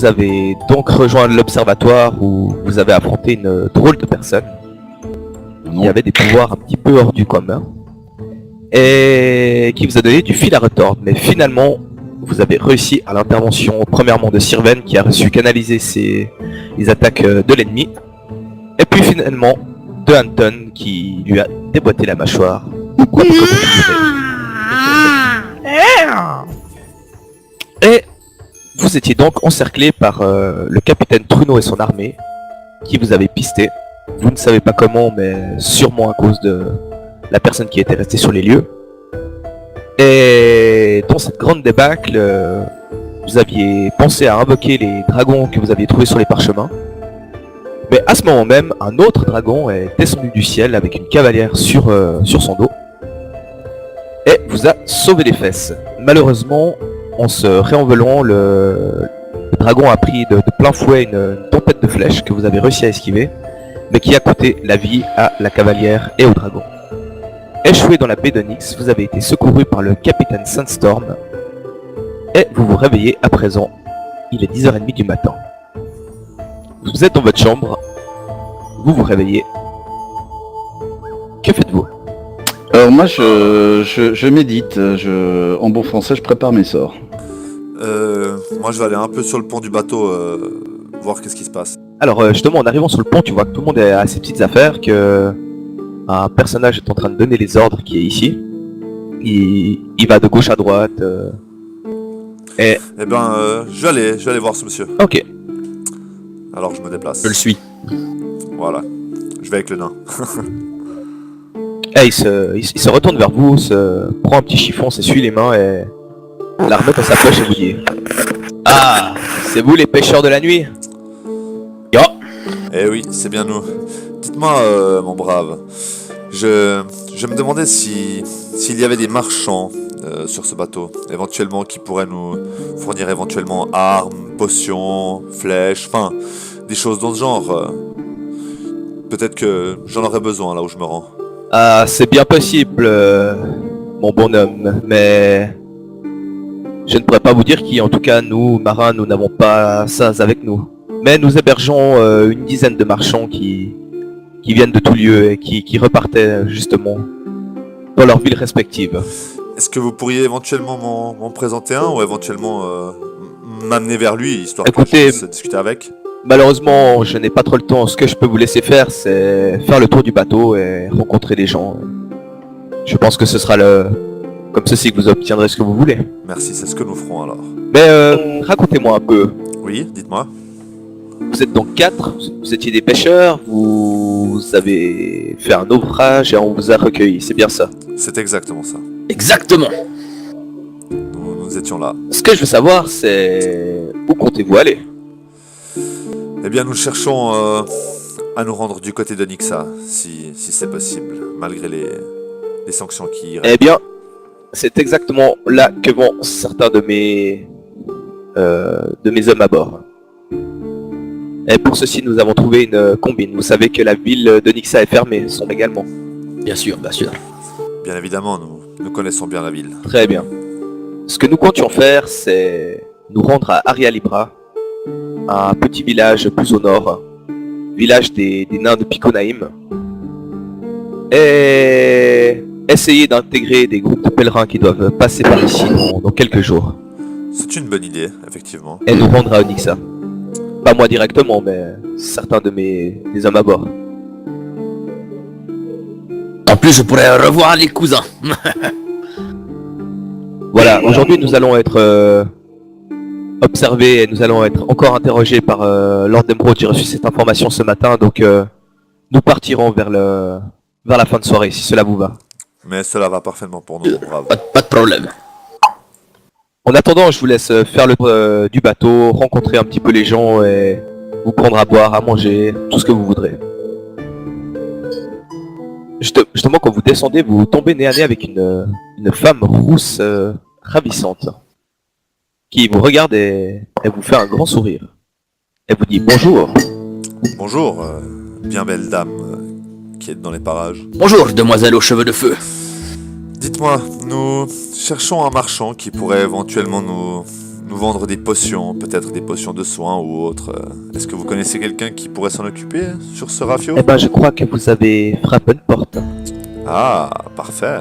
vous avez donc rejoint l'observatoire où vous avez affronté une drôle de personne qui avait des pouvoirs un petit peu hors du commun et qui vous a donné du fil à retordre. Mais finalement, vous avez réussi à l'intervention premièrement de Sirven qui a reçu canaliser les attaques de l'ennemi, et puis finalement de Anton qui lui a déboîté la mâchoire. Et vous étiez donc encerclé par le capitaine Truno et son armée qui vous avait pisté. Vous ne savez pas comment, mais sûrement à cause de la personne qui était restée sur les lieux. Et dans cette grande débâcle, vous aviez pensé à invoquer les dragons que vous aviez trouvés sur les parchemins. Mais à ce moment même, un autre dragon est descendu du ciel avec une cavalière sur son dos et vous a sauvé les fesses. Malheureusement, en se réenvolant, le dragon a pris de plein fouet une tempête de flèches que vous avez réussi à esquiver, mais qui a coûté la vie à la cavalière et au dragon. Échoué dans la baie d'Onyx, vous avez été secouru par le capitaine Sandstorm et vous vous réveillez à présent. Il est 10h30 du matin. Vous êtes dans votre chambre, vous vous réveillez. Que faites-vous? Alors moi je médite, en bon français je prépare mes sorts. Moi je vais aller un peu sur le pont du bateau, voir qu'est-ce qui se passe. Alors justement en arrivant sur le pont, tu vois que tout le monde est à ses petites affaires, que un personnage est en train de donner les ordres qui est ici. Il va de gauche à droite. Et... Eh ben je vais aller voir ce monsieur. Ok. Alors je me déplace. Je le suis. Voilà. Je vais avec le nain. Et il se retourne vers vous, se prend un petit chiffon, s'essuie les mains et la remet dans sa poche et vous dit: Ah, c'est vous les pêcheurs de la nuit? Yo. Eh oui, c'est bien nous. Dites-moi, mon brave, je me demandais s'il y avait des marchands sur ce bateau, éventuellement qui pourraient nous fournir éventuellement armes, potions, flèches, enfin, des choses dans ce genre. Peut-être que j'en aurais besoin là où je me rends. Ah, c'est bien possible, mon bonhomme, mais je ne pourrais pas vous dire qui. En tout cas, nous, marins, nous n'avons pas ça avec nous. Mais nous hébergeons une dizaine de marchands qui viennent de tout lieu et qui repartaient justement dans leurs villes respectives. Est-ce que vous pourriez éventuellement m'en présenter un ou éventuellement m'amener vers lui, histoire que je puisse discuter avec? Malheureusement, je n'ai pas trop le temps. Ce que je peux vous laisser faire, c'est faire le tour du bateau et rencontrer des gens. Je pense que ce sera comme ceci que vous obtiendrez ce que vous voulez. Merci, c'est ce que nous ferons alors. Mais racontez-moi un peu. Oui, dites-moi. Vous êtes donc 4, vous étiez des pêcheurs, vous avez fait un naufrage et on vous a recueillis, c'est bien ça? C'est exactement ça. Exactement. Nous étions là. Ce que je veux savoir, c'est où comptez-vous aller? Eh bien, nous cherchons à nous rendre du côté de Nixa, si c'est possible, malgré les sanctions qui... Eh bien, c'est exactement là que vont certains de mes hommes à bord. Et pour ceci, nous avons trouvé une combine. Vous savez que la ville de Nixa est fermée, sont également. Bien sûr, bien sûr. Bien évidemment, nous connaissons bien la ville. Très bien. Ce que nous comptions faire, c'est nous rendre à Aria Libra, un petit village plus au nord, village des nains de Piconaïm, et essayer d'intégrer des groupes de pèlerins qui doivent passer par ici dans quelques jours. C'est une bonne idée, effectivement. Et nous rendre à Onyxa. Pas moi directement, mais certains de mes hommes à bord. En plus, je pourrais revoir les cousins. Voilà, aujourd'hui nous allons être observés et nous allons être encore interrogés par Lord Emerald. J'ai reçu cette information ce matin, donc nous partirons vers la fin de soirée, si cela vous va. Mais cela va parfaitement pour nous, bravo. Pas de problème. En attendant, je vous laisse faire le tour du bateau, rencontrer un petit peu les gens et vous prendre à boire, à manger, tout ce que vous voudrez. Justement, quand vous descendez, vous tombez nez à nez avec une femme rousse ravissante qui vous regarde et elle vous fait un grand sourire. Elle vous dit bonjour. Bonjour, bien belle dame qui est dans les parages. Bonjour, demoiselle aux cheveux de feu. Dites-moi, nous cherchons un marchand qui pourrait éventuellement nous nous vendre des potions, peut-être des potions de soins ou autres. Est-ce que vous connaissez quelqu'un qui pourrait s'en occuper sur ce rafio? Eh ben, je crois que vous avez frappé une porte. Ah, parfait.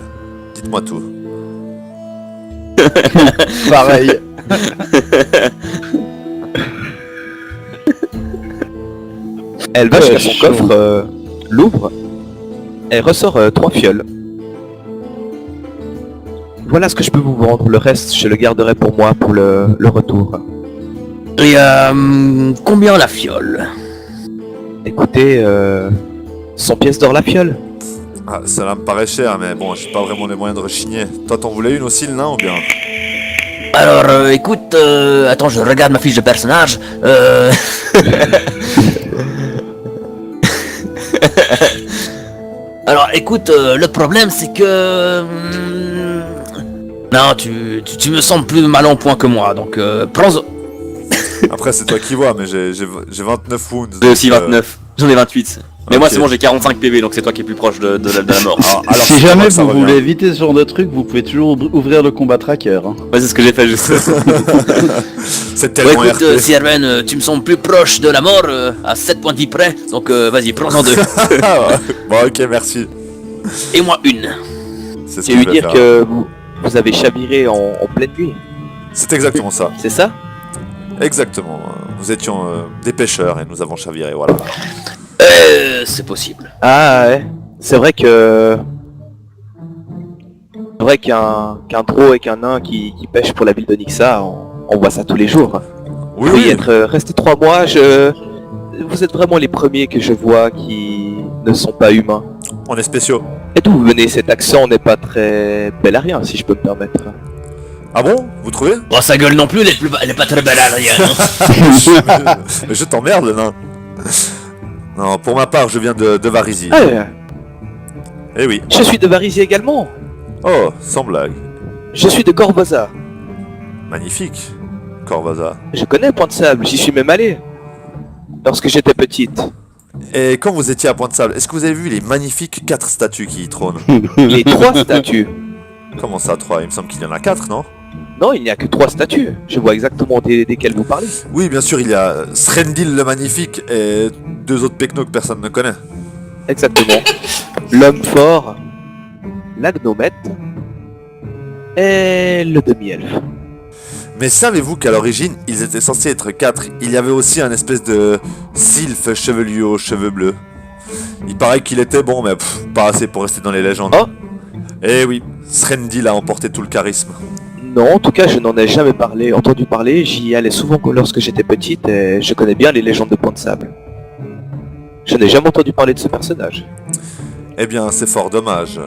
Dites-moi tout. Pareil. Elle va Ouais, jusqu'à son chaud. coffre, l'ouvre, elle ressort 3 fioles. Voilà ce que je peux vous vendre, le reste je le garderai pour moi pour le retour. Et combien la fiole? Écoutez, 100 pièces d'or la fiole. Ah, cela me paraît cher, mais bon, j'ai pas vraiment les moyens de rechigner. Toi, t'en voulais une aussi, le nain, ou bien? Alors, écoute, attends, je regarde ma fiche de personnage. Alors, écoute, le problème, c'est que... Non, tu me sembles plus mal en point que moi, donc prends-en. Après, c'est toi qui vois, mais j'ai 29 wounds. J'ai aussi donc, 29, j'en ai 28. Mais moi, ok. c'est bon, j'ai 45 PV, donc c'est toi qui es plus proche de la mort. alors, Si c'est jamais moi que ça vous revient. voulez éviter ce genre de truc, vous pouvez toujours ouvrir le combat tracker. Hein. Ouais, c'est ce que j'ai fait juste. C'est Bon, tellement écoute, RP. Sierven, tu me sembles plus proche de la mort, à 7 points de vie près, donc vas-y, prends-en 2. Ah ouais. Bon, ok, merci. Et moi une. C'est ce J'ai que eu je vais dire faire. que vous avez chaviré en pleine nuit, C'est exactement ça. c'est ça? Exactement. Nous étions des pêcheurs et nous avons chaviré, voilà. C'est possible. Ah ouais, c'est vrai que... C'est vrai qu'un drow et qu'un nain qui pêche pour la ville de Nixa, on voit ça tous les jours. Oui, Oui, oui. être resté 3 mois, vous êtes vraiment les premiers que je vois qui ne sont pas humains. On est spéciaux. Et d'où vous venez? Cet accent n'est pas très bellarien, si je peux me permettre. Ah bon? Vous trouvez? Bon, sa gueule non plus, elle est pas très belle à rien. Hein. Mais je t'emmerde, le nain. Non, pour ma part, je viens de Varizy. Ah, Eh oui. je suis de Varizy également. Oh, sans blague. Je suis de Corvoza. Magnifique. Corvaza. Je connais Point de Sable, j'y suis même allé. Lorsque j'étais petite. Et quand vous étiez à Pointe-Sable, est-ce que vous avez vu les magnifiques 4 statues qui y trônent? Les 3 statues. Comment ça, 3? Il me semble qu'il y en a 4, non? Non, il n'y a que 3 statues. Je vois exactement desquelles vous parlez. Oui, bien sûr, il y a Srendil le magnifique et 2 autres pecnos que personne ne connaît. Exactement. L'homme fort, la gnomette et le demi-elfe. Mais savez-vous qu'à l'origine, ils étaient censés être 4? Il y avait aussi un espèce de sylphe chevelu aux cheveux bleus. Il paraît qu'il était bon, mais pas assez pour rester dans les légendes. Oh. Eh oui, Srendil a emporté tout le charisme. Non, en tout cas, je n'en ai jamais entendu parler. J'y allais souvent lorsque j'étais petite et je connais bien les légendes de Point de Sable. Je n'ai jamais entendu parler de ce personnage. Eh bien, c'est fort dommage.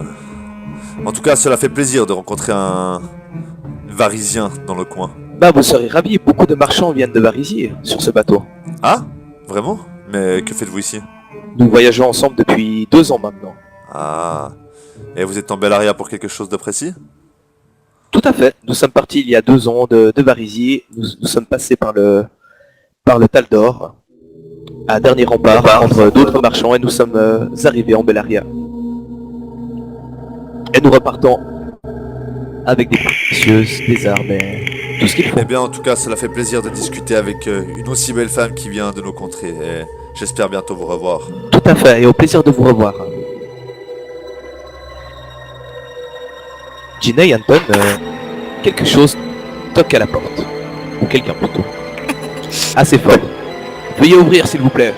En tout cas, cela fait plaisir de rencontrer un Varisien dans le coin. Bah, vous serez ravis, beaucoup de marchands viennent de Varizy sur ce bateau. Ah? Vraiment? Mais que faites-vous ici? Nous voyageons ensemble depuis 2 ans maintenant. Ah. Et vous êtes en Bellaria pour quelque chose de précis? Tout à fait. Nous sommes partis il y a 2 ans de Varizy. Nous sommes passés par le Taldor, à dernier rempart, entre d'autres marchands, et nous sommes arrivés en Bellaria. Et nous repartons avec des précieuses, des armes et tout ce qu'il faut. Eh bien, en tout cas, cela fait plaisir de discuter avec une aussi belle femme qui vient de nos contrées. Et j'espère bientôt vous revoir. Tout à fait, et au plaisir de vous revoir. Gina et Anton, quelque chose toque à la porte. Ou quelqu'un plutôt. Assez fort. Veuillez ouvrir s'il vous plaît.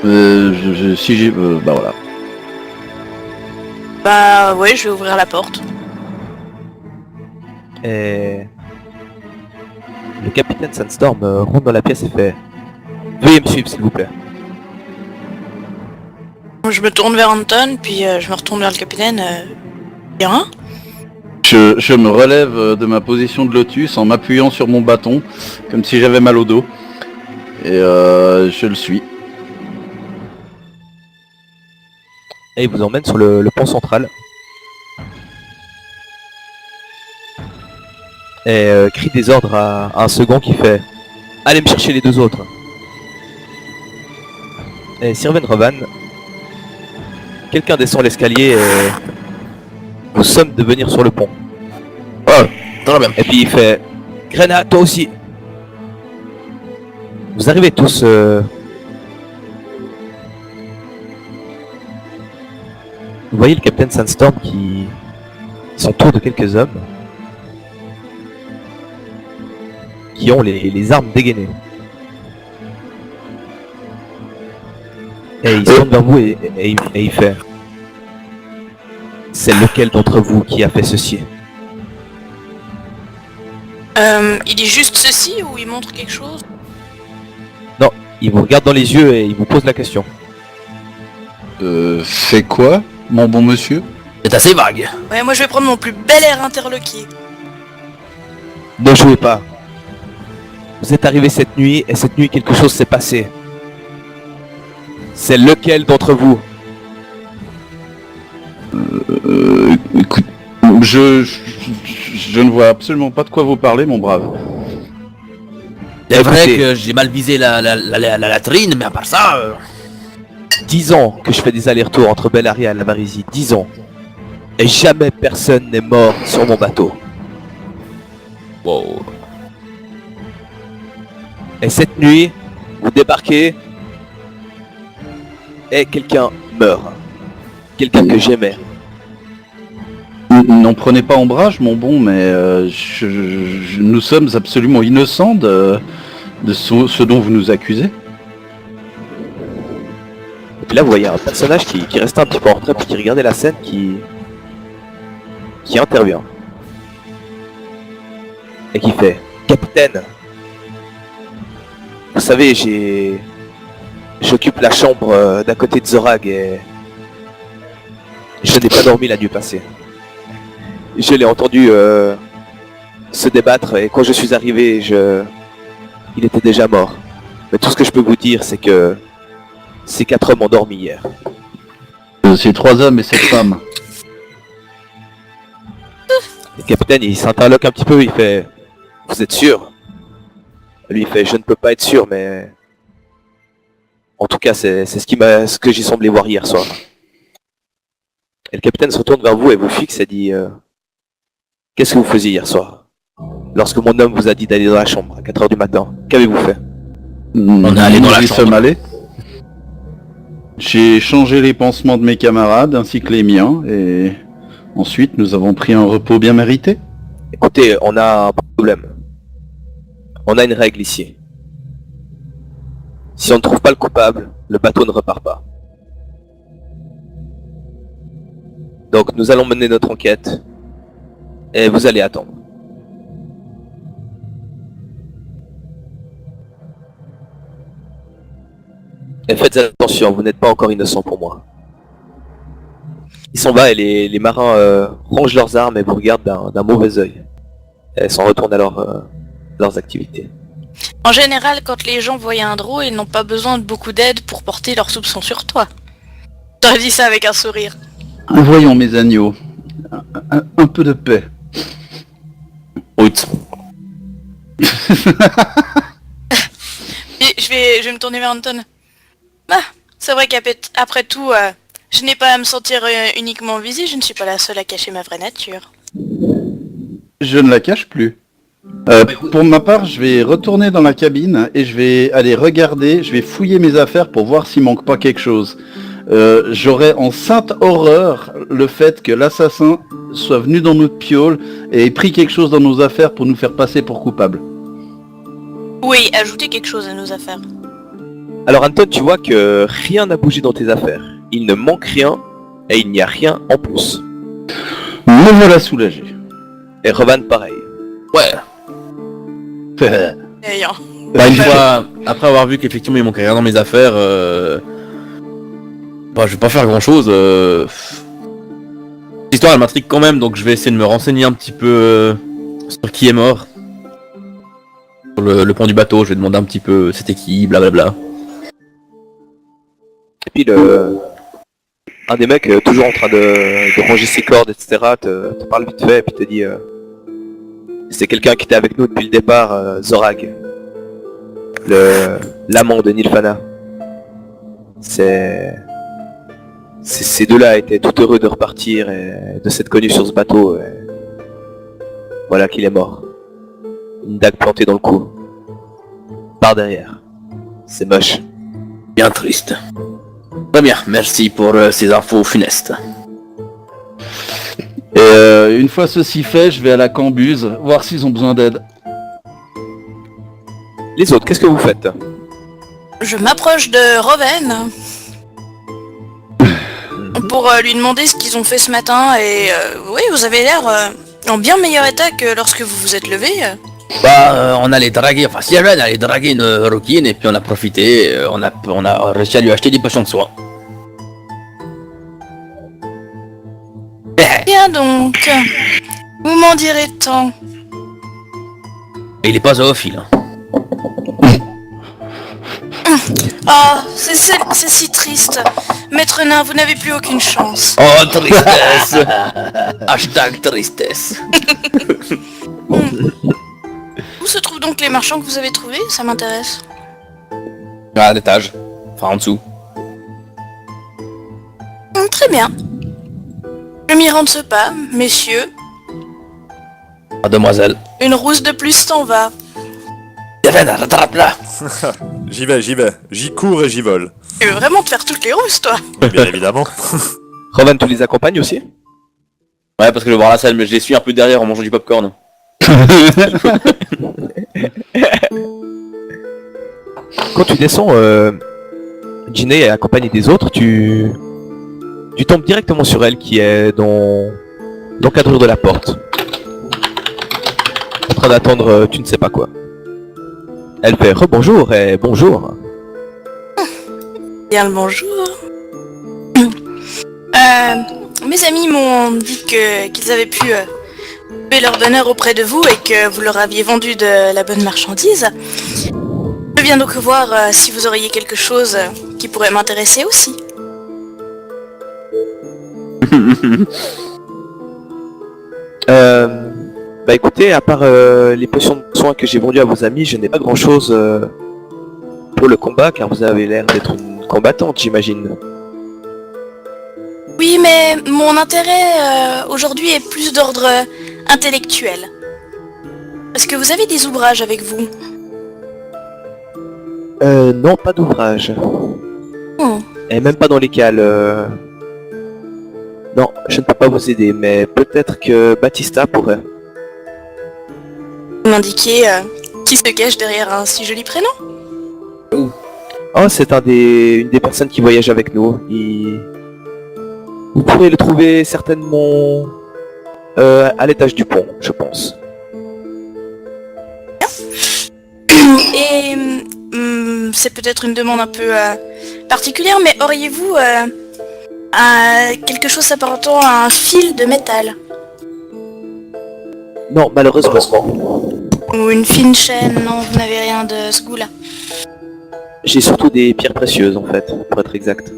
Si j'ai... bah voilà. Bah ouais, je vais ouvrir la porte. Et... Le capitaine Sandstorm rentre dans la pièce et fait... Veuillez me suivre s'il vous plaît. Je me tourne vers Anton, puis je me retourne vers le capitaine. Bien. Je me relève de ma position de lotus en m'appuyant sur mon bâton, comme si j'avais mal au dos. Et je le suis. Et il vous emmène sur le pont central. Et crie des ordres à un second qui fait « Allez me chercher les 2 autres !» Et Sirven Revan, quelqu'un descend l'escalier et vous somme de venir sur le pont. Oh, très bien. Et puis il fait « Grena, toi aussi !» Vous arrivez tous... Vous voyez le capitaine Sandstorm qui s'entoure de quelques hommes qui ont les armes dégainées. Et il se tourne vers vous et il fait... C'est lequel d'entre vous qui a fait ceci? Il dit juste ceci ou il montre quelque chose? Non, il vous regarde dans les yeux et il vous pose la question. Fait quoi, mon bon monsieur? C'est assez vague. Ouais, moi je vais prendre mon plus bel air interloqué. Ne jouez pas. Vous êtes arrivé cette nuit et cette nuit quelque chose s'est passé. C'est lequel d'entre vous? Écoute, je ne vois absolument pas de quoi vous parlez, mon brave. C'est vrai Écoutez. que j'ai mal visé la latrine, mais à part ça... 10 ans que je fais des allers-retours entre Bellaria et la Marisie, 10 ans. Et jamais personne n'est mort sur mon bateau. Wow. Et cette nuit, vous débarquez et quelqu'un meurt. Quelqu'un que j'aimais. N'en prenez pas ombrage, mon bon, mais nous sommes absolument innocents de ce dont vous nous accusez. Et puis là, vous voyez un personnage qui reste un petit peu en retrait, puis qui regardait la scène, qui intervient. Et qui fait « Capitaine, vous savez, j'occupe la chambre d'à côté de Zorag et je n'ai pas dormi la nuit passée. Je l'ai entendu se débattre et quand je suis arrivé, il était déjà mort. Mais tout ce que je peux vous dire, c'est que ces 4 hommes ont dormi hier. C'est 3 hommes et 7 femmes. Le capitaine, il s'interloque un petit peu, il fait « Vous êtes sûr ?» Lui, il fait « Je ne peux pas être sûr, mais... » En tout cas, c'est ce que j'ai semblé voir hier soir. Et le capitaine se retourne vers vous et vous fixe et dit « Qu'est-ce que vous faisiez hier soir? Lorsque mon homme vous a dit d'aller dans la chambre à 4 heures du matin, qu'avez-vous fait? » On est allé dans la Nous y chambre. sommes allés. J'ai changé les pansements de mes camarades ainsi que les miens et ensuite nous avons pris un repos bien mérité. Écoutez, on a un problème. On a une règle ici. Si on ne trouve pas le coupable, le bateau ne repart pas. Donc nous allons mener notre enquête et vous allez attendre. Et faites attention, vous n'êtes pas encore innocent pour moi. Il s'en va et les marins rangent leurs armes et vous regardent d'un mauvais œil. Et s'en retournent à leurs activités. En général, quand les gens voient un drôle, ils n'ont pas besoin de beaucoup d'aide pour porter leurs soupçons sur toi. T'aurais dit ça avec un sourire. Voyons mes agneaux, un peu de paix. Out. Et je vais me tourner vers Anton. Ah, c'est vrai qu'après tout, je n'ai pas à me sentir uniquement visée, je ne suis pas la seule à cacher ma vraie nature. Je ne la cache plus. Pour ma part, je vais retourner dans la cabine et je vais aller regarder, je vais fouiller mes affaires pour voir s'il manque pas quelque chose. J'aurais en sainte horreur le fait que l'assassin soit venu dans notre piole et ait pris quelque chose dans nos affaires pour nous faire passer pour coupables. Oui, ajoutez quelque chose à nos affaires. Alors Anton, tu vois que rien n'a bougé dans tes affaires. Il ne manque rien et il n'y a rien en plus. Me voilà soulagé. Et Revan pareil. Ouais. Ayant. Bah, une fois, après avoir vu qu'effectivement il manquait rien dans mes affaires, bah, je vais pas faire grand chose. L'histoire elle m'intrigue quand même, donc je vais essayer de me renseigner un petit peu sur qui est mort. Sur le pont du bateau, je vais demander un petit peu c'était qui, blablabla. Et puis un des mecs toujours en train de ranger ses cordes, etc. te parle vite fait et puis te dit c'est quelqu'un qui était avec nous depuis le départ, Zorag. L'amant de Nilfana. Ces deux-là étaient tout heureux de repartir et de s'être connus sur ce bateau. Et voilà qu'il est mort. Une dague plantée dans le cou. Par derrière. C'est moche. Bien triste. Très bien, merci pour ces infos funestes. Et une fois ceci fait, je vais à la cambuse, voir s'ils ont besoin d'aide. Les autres, qu'est-ce que vous faites? Je m'approche de Roven pour lui demander ce qu'ils ont fait ce matin et oui, vous avez l'air en bien meilleur état que lorsque vous vous êtes levé. Bah, on allait draguer, enfin Sylvain allait draguer une roquine et puis on a profité, on a réussi à lui acheter des potions de soin. Bien donc, vous m'en direz tant. Il est pas zoophile. Hein. Ah, c'est si triste. Maître Nain, vous n'avez plus aucune chance. Oh, tristesse. Hashtag tristesse. Où se trouvent donc les marchands que vous avez trouvés? Ça m'intéresse. À l'étage. Enfin, en dessous. Très bien. Je m'y rends de ce pas, messieurs. Mademoiselle. Une rousse de plus t'en va. Sylvain, rattrape-la. J'y vais, j'y cours et j'y vole. Tu veux vraiment te faire toutes les rousses, toi? Bien évidemment. Rovan, tu les accompagnes aussi? Ouais, parce que je vais voir la salle, mais je les suis un peu derrière en mangeant du popcorn. Quand tu descends, Ginny est accompagnée des autres, tu tombes directement sur elle qui est dans l'encadrure de la porte. En train d'attendre tu ne sais pas quoi. Elle fait rebonjour et bonjour. Bien le bonjour. Mes amis m'ont dit qu'ils avaient pu payer leur bonheur auprès de vous et que vous leur aviez vendu de la bonne marchandise. Je viens donc voir si vous auriez quelque chose qui pourrait m'intéresser aussi. Bah écoutez, à part les potions de soins que j'ai vendues à vos amis, je n'ai pas grand chose pour le combat car vous avez l'air d'être une combattante, j'imagine. Oui, mais mon intérêt aujourd'hui est plus d'ordre intellectuel. Est-ce que vous avez des ouvrages avec vous? Non, pas d'ouvrage. Hmm. Et même pas dans les cales. Non, je ne peux pas vous aider, mais peut-être que Baptista pourrait. Vous m'indiquez qui se cache derrière un si joli prénom? Oh, c'est une des personnes qui voyage avec nous. Vous pourrez le trouver certainement à l'étage du pont, je pense. Et c'est peut-être une demande un peu particulière, mais auriez-vous quelque chose s'apparentant à un fil de métal? Non, malheureusement. Ou une fine chaîne? Non, vous n'avez rien de ce goût-là. J'ai surtout des pierres précieuses en fait, pour être exact.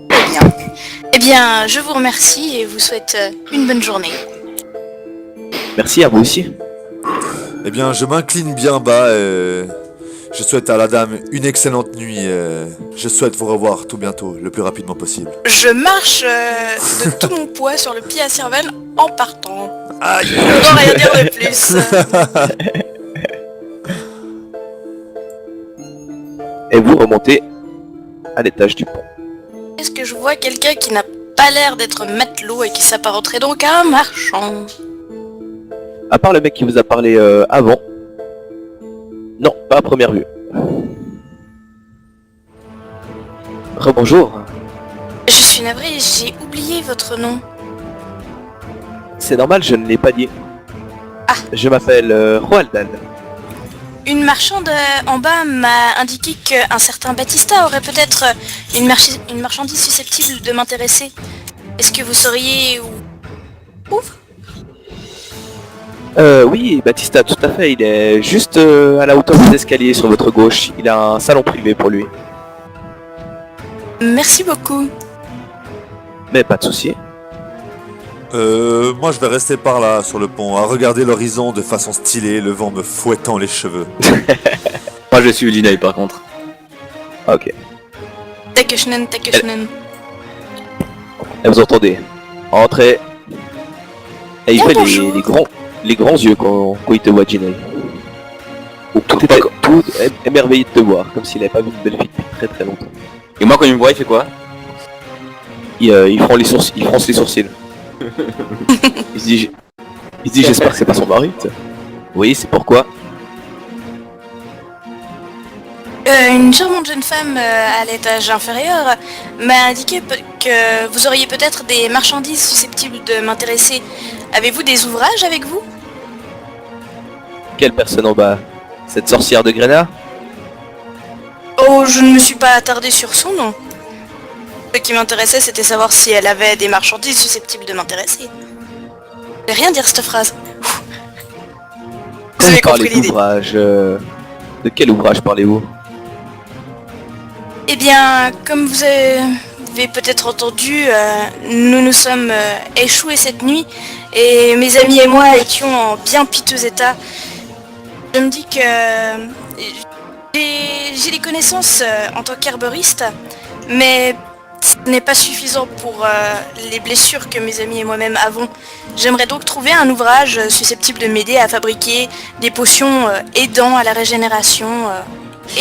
Très bien. Eh bien, je vous remercie et vous souhaite une bonne journée. Merci à vous aussi. Eh bien, je m'incline bien bas et je souhaite à la dame une excellente nuit et je souhaite vous revoir tout bientôt, le plus rapidement possible. Je marche de tout mon poids sur le pied à cervelle en partant. Aïe. Je ne peux rien dire de plus. Et vous remontez à l'étage du pont. Est-ce que je vois quelqu'un qui n'a pas l'air d'être matelot et qui s'apparenterait donc à un marchand? À part le mec qui vous a parlé avant. Non, pas à première vue. Rebonjour. Je suis navrée, j'ai oublié votre nom. C'est normal, je ne l'ai pas dit. Ah. Je m'appelle Roaldal. Une marchande en bas m'a indiqué qu'un certain Baptista aurait peut-être une marchandise susceptible de m'intéresser. Est-ce que vous sauriez où? Oui, Baptista, tout à fait. Il est juste à la hauteur des escaliers sur votre gauche. Il a un salon privé pour lui. Merci beaucoup. Mais pas de souci. Moi je vais rester par là, sur le pont, à regarder l'horizon de façon stylée, le vent me fouettant les cheveux. Moi je suis Ginny par contre. Ok. Takeshnen. Et vous entendez. Entrez. Et il Bien, fait bonjour. les grands yeux quand il te voit, Ginny. tout émerveillé de te voir, comme s'il n'avait pas vu une belle fille depuis très très longtemps. Et moi quand il me voit il fait quoi? Il fronce les sourcils. il se dit j'espère que c'est pas son mari. tu sais. Oui, c'est pourquoi. Une charmante jeune femme à l'étage inférieur m'a indiqué que vous auriez peut-être des marchandises susceptibles de m'intéresser. Avez-vous des ouvrages avec vous? Quelle personne en bas? Cette sorcière de Gréna? Oh, je ne me suis pas attardée sur son nom. Ce qui m'intéressait, c'était savoir si elle avait des marchandises susceptibles de m'intéresser. Je vais rien dire cette phrase. Vous avez compris l'idée. d'ouvrage. De quel ouvrage parlez-vous? Eh bien, comme vous avez peut-être entendu, nous nous sommes échoués cette nuit et mes amis et moi étions en bien piteux état. Je me dis que j'ai des connaissances en tant qu'herboriste, mais ce n'est pas suffisant pour les blessures que mes amis et moi-même avons. J'aimerais donc trouver un ouvrage susceptible de m'aider à fabriquer des potions aidant à la régénération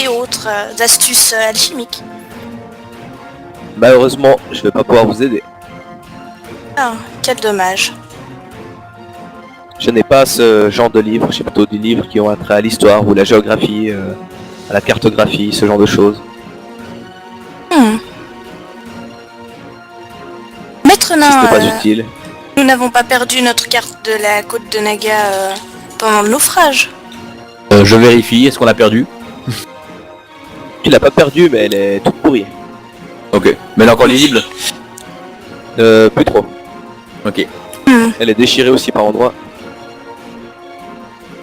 et autres astuces alchimiques. Malheureusement, je vais pas pouvoir vous aider. Ah, quel dommage. Je n'ai pas ce genre de livres, j'ai plutôt des livres qui ont un trait à l'histoire ou la géographie, à la cartographie, ce genre de choses. Maître Si ce Nain, n'est pas utile. nous n'avons pas perdu notre carte de la côte de Naga pendant le naufrage. Je vérifie, est-ce qu'on l'a perdu? Tu l'as pas perdue, mais elle est toute pourrie. Ok, mais elle est encore lisible? Plus trop. Ok. Elle est déchirée aussi par endroits.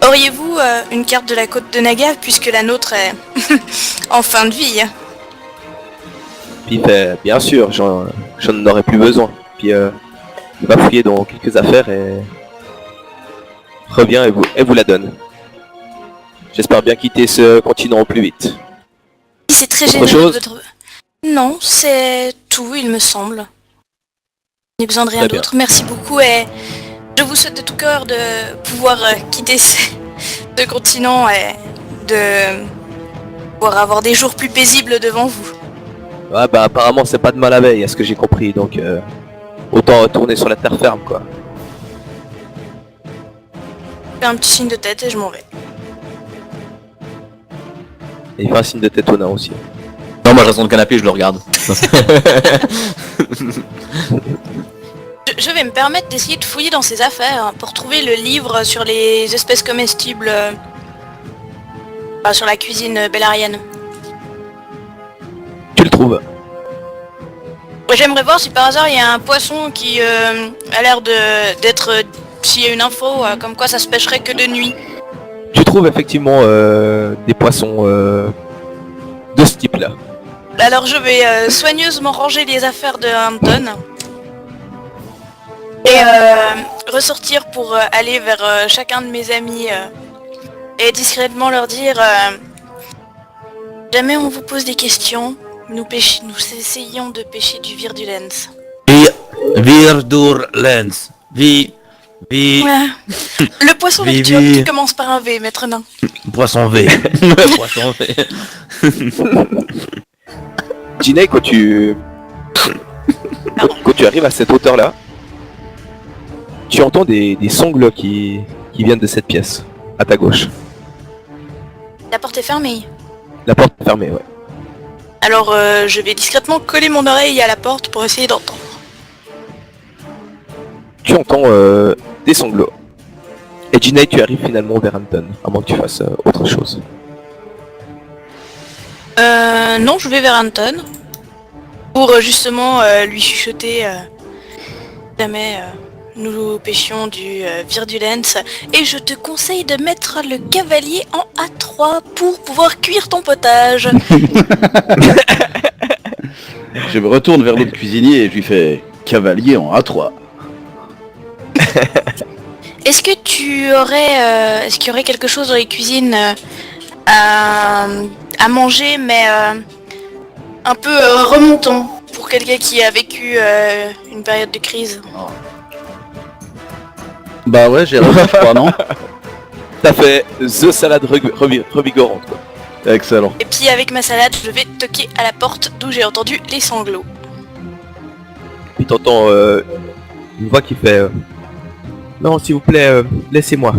Auriez-vous une carte de la côte de Naga puisque la nôtre est en fin de vie? Puis il fait, bien sûr, j'en aurais plus besoin. Puis il va fouiller dans quelques affaires et revient et vous la donne. J'espère bien quitter ce continent au plus vite. C'est très Autre généreux chose de votre... Non, c'est tout, il me semble. Je n'ai besoin de rien Très bien. d'autre. Merci beaucoup et je vous souhaite de tout cœur de pouvoir quitter ce continent et de pouvoir avoir des jours plus paisibles devant vous. Ouais, bah apparemment c'est pas de mal à veille, à ce que j'ai compris, donc autant retourner sur la terre ferme quoi. Je fais un petit signe de tête et je m'en vais. Et il fait un signe de tête au nain aussi. Non, moi je reste dans le canapé, je le regarde. Je vais me permettre d'essayer de fouiller dans ses affaires hein, pour trouver le livre sur les espèces comestibles sur la cuisine bellarienne. Tu le trouves. J'aimerais voir si par hasard il y a un poisson qui a l'air d'être... s'il y a une info comme quoi ça se pêcherait que de nuit. Tu trouves effectivement des poissons de ce type là. Alors je vais soigneusement ranger les affaires de Hampton. Et ressortir pour aller vers chacun de mes amis et discrètement leur dire jamais on vous pose des questions, nous essayons de pêcher du Virdulens. Virdurlens. Le poisson nocturne qui commence par un V, maître nain. Poisson V. Poisson V. Ginny, quand tu arrives à cette hauteur là, tu entends des sanglots qui viennent de cette pièce, à ta gauche. La porte est fermée. La porte est fermée, ouais. Alors je vais discrètement coller mon oreille à la porte pour essayer d'entendre. Tu entends des sanglots. Et Ginny, tu arrives finalement vers Hampton, à moins que tu fasses autre chose. Non, je vais vers Anton pour justement lui chuchoter jamais nous pêchions du Virdulens et je te conseille de mettre le cavalier en A3 pour pouvoir cuire ton potage. Je me retourne vers l'autre cuisinier et je lui fais cavalier en A3. Est-ce que tu aurais, est-ce qu'il y aurait quelque chose dans les cuisines à manger, mais un peu remontant pour quelqu'un qui a vécu une période de crise? Bah ouais, j'ai reçu, je crois, non? T'as fait The salade revigorante, quoi. Excellent. Et puis avec ma salade, je vais toquer à la porte d'où j'ai entendu les sanglots. Puis t'entends une voix qui fait non, s'il vous plaît, laissez-moi.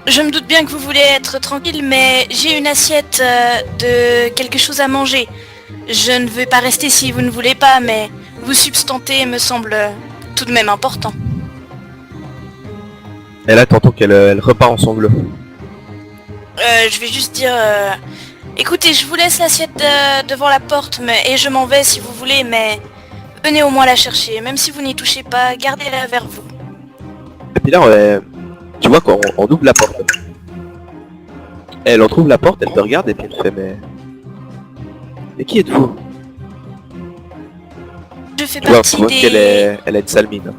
Je me doute bien que vous voulez être tranquille, mais j'ai une assiette de quelque chose à manger. Je ne veux pas rester si vous ne voulez pas, mais vous substanter me semble tout de même important. Et là t'entends qu'elle repart en sanglots. Je vais juste dire... écoutez, je vous laisse l'assiette devant la porte, et je m'en vais si vous voulez, mais venez au moins la chercher. Même si vous n'y touchez pas, gardez-la vers vous. Et puis là, tu vois qu'on ouvre la porte. Elle entrouvre la porte, elle te regarde et puis elle fait mais qui êtes-vous? Je fais Tu vois, partie elle a une sale mine.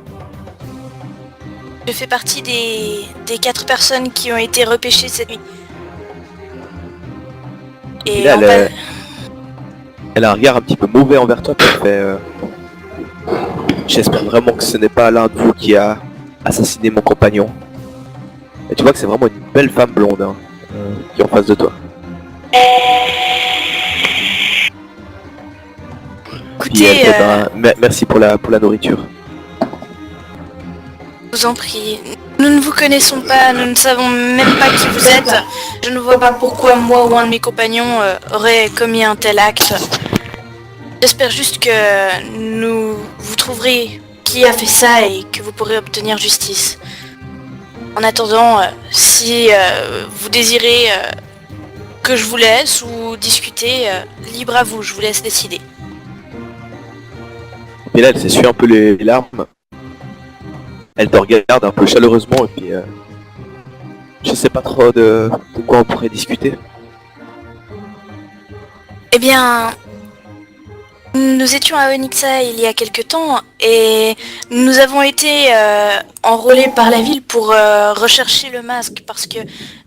Je fais partie des 4 personnes qui ont été repêchées cette nuit. Et Et là, en bas- elle a un regard un petit peu mauvais envers toi, puis elle fait j'espère vraiment que ce n'est pas l'un de vous qui a assassiné mon compagnon. Et tu vois que c'est vraiment une belle femme blonde hein, qui est en face de toi. Puis elle écoutez, fait merci pour la nourriture. je vous en prie, nous ne vous connaissons pas, nous ne savons même pas qui vous êtes. Je ne vois pas pourquoi moi ou un de mes compagnons aurait commis un tel acte. J'espère juste que vous trouverez qui a fait ça et que vous pourrez obtenir justice. En attendant, si vous désirez que je vous laisse ou discuter, libre à vous, je vous laisse décider. Et là elle s'essuie un peu les larmes. Elle te regarde un peu chaleureusement et puis je sais pas trop de quoi on pourrait discuter. Eh bien, nous étions à Onyxa il y a quelque temps et nous avons été enrôlés par la ville pour rechercher le masque parce que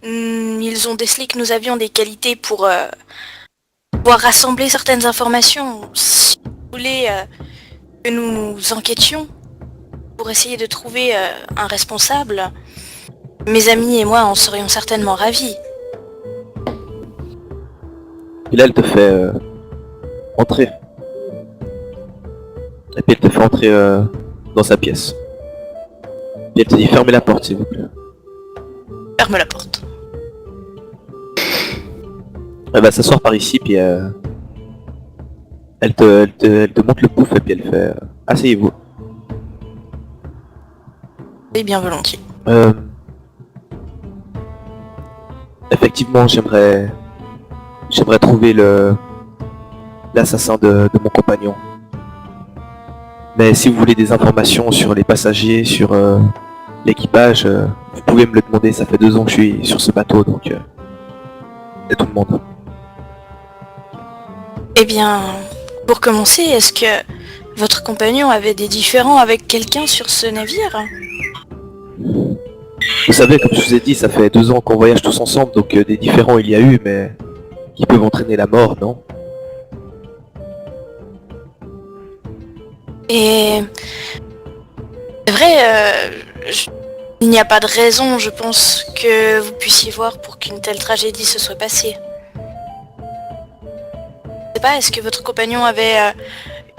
ils ont décelé que nous avions des qualités pour pouvoir rassembler certaines informations. Si vous voulez que nous enquêtions pour essayer de trouver un responsable, mes amis et moi en serions certainement ravis. Et là elle te fait entrer. Et puis elle te fait entrer dans sa pièce. Puis elle te dit fermez la porte s'il vous plaît. Ferme la porte. Elle va s'asseoir par ici puis elle te montre le pouf et puis elle fait asseyez-vous. Oui, bien volontiers. Effectivement j'aimerais trouver l'assassin de mon compagnon. Mais si vous voulez des informations sur les passagers, sur l'équipage, vous pouvez me le demander, ça fait 2 ans que je suis sur ce bateau, donc c'est tout le monde. Eh bien, pour commencer, est-ce que votre compagnon avait des différends avec quelqu'un sur ce navire? Vous savez, comme je vous ai dit, ça fait 2 ans qu'on voyage tous ensemble, donc des différends il y a eu, mais qui peuvent entraîner la mort, non? Et c'est vrai, il n'y a pas de raison, je pense, que vous puissiez voir pour qu'une telle tragédie se soit passée. Je sais pas, est-ce que votre compagnon avait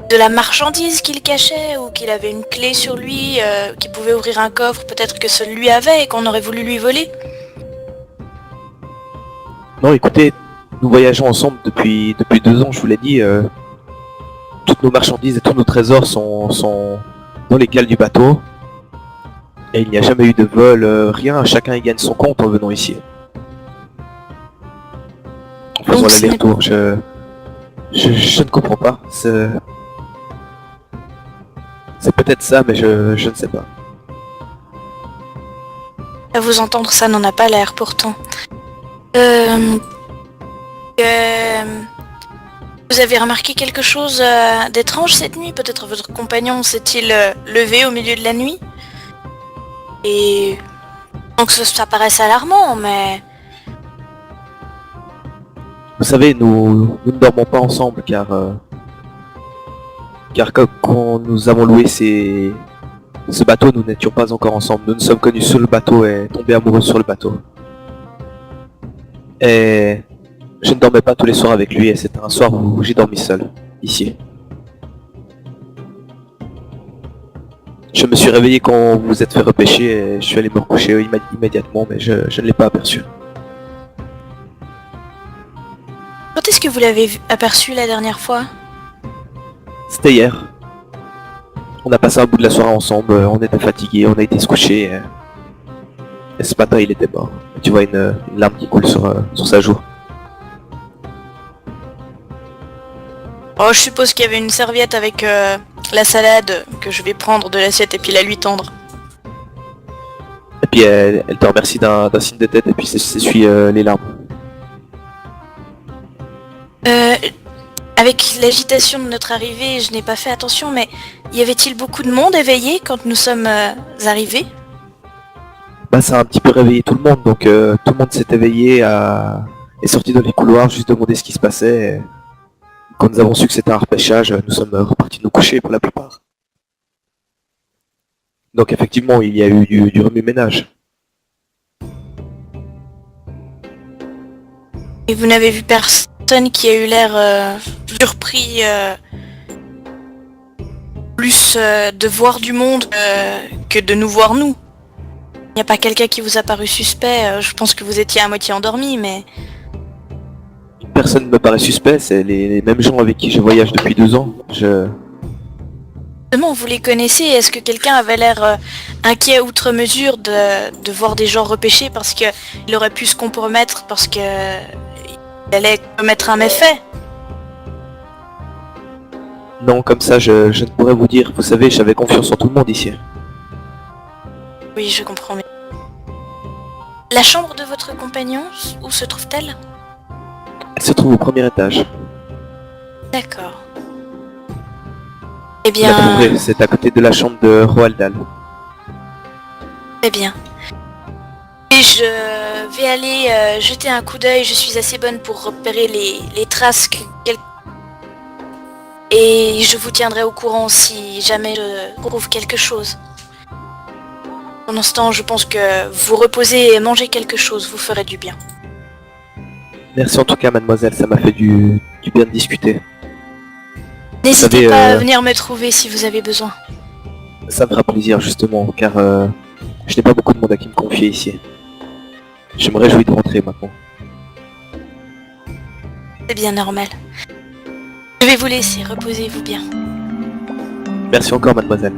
de la marchandise qu'il cachait ou qu'il avait une clé sur lui qui pouvait ouvrir un coffre, peut-être que seul lui avait et qu'on aurait voulu lui voler? Non, écoutez, nous voyageons ensemble depuis 2 ans, je vous l'ai dit. Toutes nos marchandises et tous nos trésors sont dans les cales du bateau. Et il n'y a jamais eu de vol, rien, chacun y gagne son compte en venant ici. En faisant Donc, ce l'aller-retour, je ne comprends pas. C'est peut-être ça, mais je ne sais pas. À vous entendre, ça n'en a pas l'air pourtant. Vous avez remarqué quelque chose d'étrange cette nuit? Peut-être votre compagnon s'est-il levé au milieu de la nuit? Et... donc ça paraisse alarmant, mais... Vous savez, nous ne dormons pas ensemble car quand nous avons loué ces Ce bateau, nous n'étions pas encore ensemble. Nous nous sommes connus sur le bateau et tombés amoureux sur le bateau. Et je ne dormais pas tous les soirs avec lui et c'était un soir où j'ai dormi seul, ici. Je me suis réveillé quand vous vous êtes fait repêcher et je suis allé me recoucher immédiatement, mais je ne l'ai pas aperçu. Quand est-ce que vous l'avez aperçu la dernière fois? C'était hier. On a passé un bout de la soirée ensemble, on était fatigués, on a été se coucher et ce matin il était mort. Et tu vois une larme qui coule sur sa joue. Oh, je suppose qu'il y avait une serviette avec la salade que je vais prendre de l'assiette et puis la lui tendre. Et puis elle te remercie d'un signe de tête et puis s'essuie les larmes. Avec l'agitation de notre arrivée, je n'ai pas fait attention, mais y avait-il beaucoup de monde éveillé quand nous sommes arrivés? Bah ça a un petit peu réveillé tout le monde, donc tout le monde s'est éveillé, est sorti dans les couloirs, juste demander ce qui se passait. Et quand nous avons su que c'était un repêchage, nous sommes repartis nous coucher pour la plupart. Donc effectivement, il y a eu du remue-ménage. Et vous n'avez vu personne qui a eu l'air surpris plus de voir du monde que de nous voir nous. Il n'y a pas quelqu'un qui vous a paru suspect, je pense que vous étiez à moitié endormi, mais... Personne ne me paraît suspect, c'est les mêmes gens avec qui je voyage depuis 2 ans. Justement, vous les connaissez, est-ce que quelqu'un avait l'air inquiet outre mesure de voir des gens repêchés parce qu'il aurait pu se compromettre, parce que il allait commettre un méfait? Non, comme ça, je ne pourrais vous dire. Vous savez, j'avais confiance en tout le monde ici. Oui, je comprends bien. La chambre de votre compagnon, où se trouve-t-elle? Elle se trouve au premier étage. D'accord. Eh La bien... trouverez, c'est à côté de la chambre de Roald Dahl. Très bien. Et je vais aller jeter un coup d'œil, je suis assez bonne pour repérer les traces et je vous tiendrai au courant si jamais je trouve quelque chose. Pendant ce temps, je pense que vous reposer et manger quelque chose vous ferait du bien. Merci en tout cas, mademoiselle, ça m'a fait du bien de discuter. N'hésitez savez, pas à venir me trouver si vous avez besoin. Ça me fera plaisir justement, car je n'ai pas beaucoup de monde à qui me confier ici. Je me réjouis de rentrer maintenant. C'est bien normal. Je vais vous laisser, reposez-vous bien. Merci encore, mademoiselle.